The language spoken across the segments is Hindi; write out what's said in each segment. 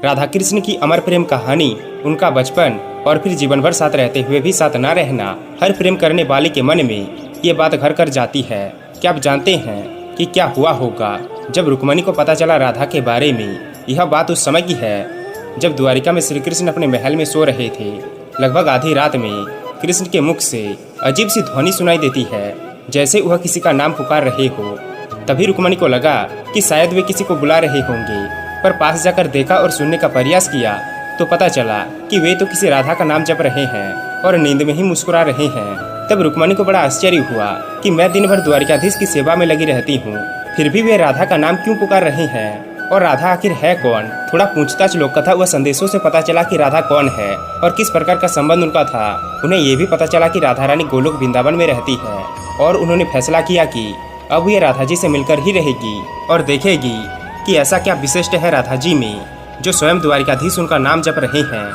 राधा कृष्ण की अमर प्रेम कहानी, उनका बचपन और फिर जीवन भर साथ रहते हुए भी साथ न रहना हर प्रेम करने वाले के मन में ये बात घर कर जाती है। क्या आप जानते हैं कि क्या हुआ होगा जब रुक्मणी को पता चला राधा के बारे में? यह बात उस समय की है जब द्वारिका में श्री कृष्ण अपने महल में सो रहे थे। लगभग आधी रात में कृष्ण के मुख से अजीब सी ध्वनि सुनाई देती है, जैसे वह किसी का नाम पुकार रहे हो। तभी रुक्मणी को लगा कि शायद वे किसी को बुला रहे होंगे, पर पास जाकर देखा और सुनने का प्रयास किया तो पता चला कि वे तो किसी राधा का नाम जप रहे हैं और नींद में ही मुस्कुरा रहे हैं। तब रुक्मणी को बड़ा आश्चर्य हुआ कि मैं दिन भर द्वारिकाधीश की सेवा में लगी रहती हूँ, फिर भी वे राधा का नाम क्यों पुकार रहे हैं और राधा आखिर है कौन? थोड़ा पूछताछ लोक कथा व संदेशों से पता चला कि राधा कौन है और किस प्रकार का संबंध उनका था। उन्हें ये भी पता चला कि राधा रानी गोलोक वृंदावन में रहती है और उन्होंने फैसला किया कि अब ये राधा जी से मिलकर ही रहेगी और देखेगी कि ऐसा क्या विशिष्ट है राधा जी में जो स्वयं द्वारिकाधीश उनका नाम जप रहे हैं।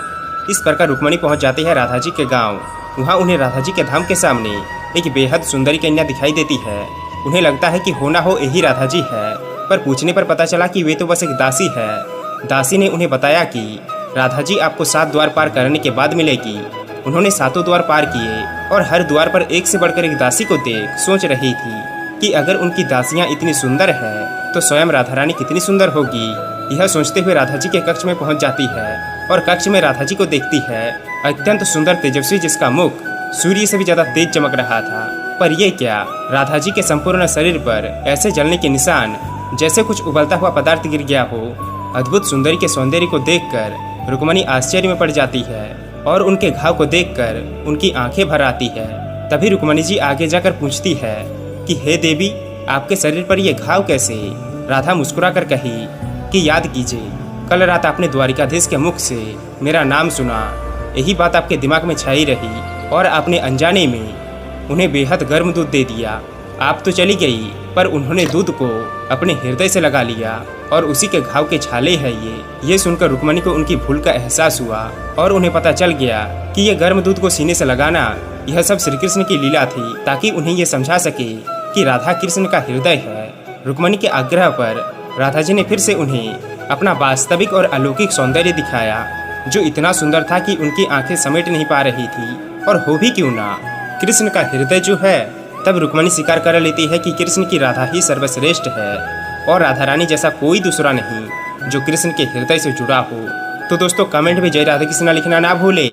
इस प्रकार रुक्मणी पहुंच जाती है राधा जी के गांव। वहां उन्हें राधा जी के धाम के सामने एक बेहद सुंदरी कन्या दिखाई देती है। उन्हें लगता है कि होना हो यही राधा जी है, पर पूछने पर पता चला कि वे तो बस एक दासी है। दासी ने उन्हें बताया कि राधा जी आपको 7 द्वार पार करने के बाद मिलेगी। उन्होंने 7 द्वार पार किए और हर द्वार पर एक से बढ़कर एक दासी को देख सोच रही थी कि अगर उनकी दासियां इतनी सुंदर है तो स्वयं राधा रानी कितनी सुंदर होगी। यह सोचते हुए राधा जी के कक्ष में पहुंच जाती है और कक्ष में राधा जी को देखती है, अत्यंत सुंदर तेजस्वी, जिसका मुख सूर्य से भी ज्यादा तेज चमक रहा था। पर यह क्या, राधा जी के संपूर्ण शरीर पर ऐसे जलने के निशान जैसे कुछ उबलता हुआ पदार्थ गिर गया हो। अद्भुत सुंदरी के सौंदर्य को देखकर रुक्मणी आश्चर्य में पड़ जाती है और उनके घाव को देखकर उनकी आंखें भर आती है। तभी रुक्मणी जी आगे जाकर पूछती है कि हे देवी, आपके शरीर पर यह घाव कैसे? राधा मुस्कुरा कर कही कि याद कीजिए, कल रात आपने द्वारिकाधीश के मुख से मेरा नाम सुना। यही बात आपके दिमाग में छाई रही और आपने अनजाने में उन्हें बेहद गर्म दूध दे दिया। आप तो चली गई, पर उन्होंने दूध को अपने हृदय से लगा लिया और उसी के घाव के छाले है ये सुनकर रुक्मणी को उनकी भूल का एहसास हुआ और उन्हें पता चल गया कि ये गर्म दूध को सीने से लगाना यह सब श्री कृष्ण की लीला थी, ताकि उन्हें ये समझा सके कि राधा कृष्ण का हृदय है। रुक्मणी के आग्रह पर राधा जी ने फिर से उन्हें अपना वास्तविक और अलौकिक सौंदर्य दिखाया, जो इतना सुंदर था कि उनकी आंखें समेट नहीं पा रही थी। और हो भी क्यों ना, कृष्ण का हृदय जो है। तब रुक्मणी स्वीकार कर लेती है कि कृष्ण की राधा ही सर्वश्रेष्ठ है और राधा रानी जैसा कोई दूसरा नहीं जो कृष्ण के हृदय से जुड़ा हो। तो दोस्तों, कमेंट में जय राधा कृष्ण लिखना ना भूले।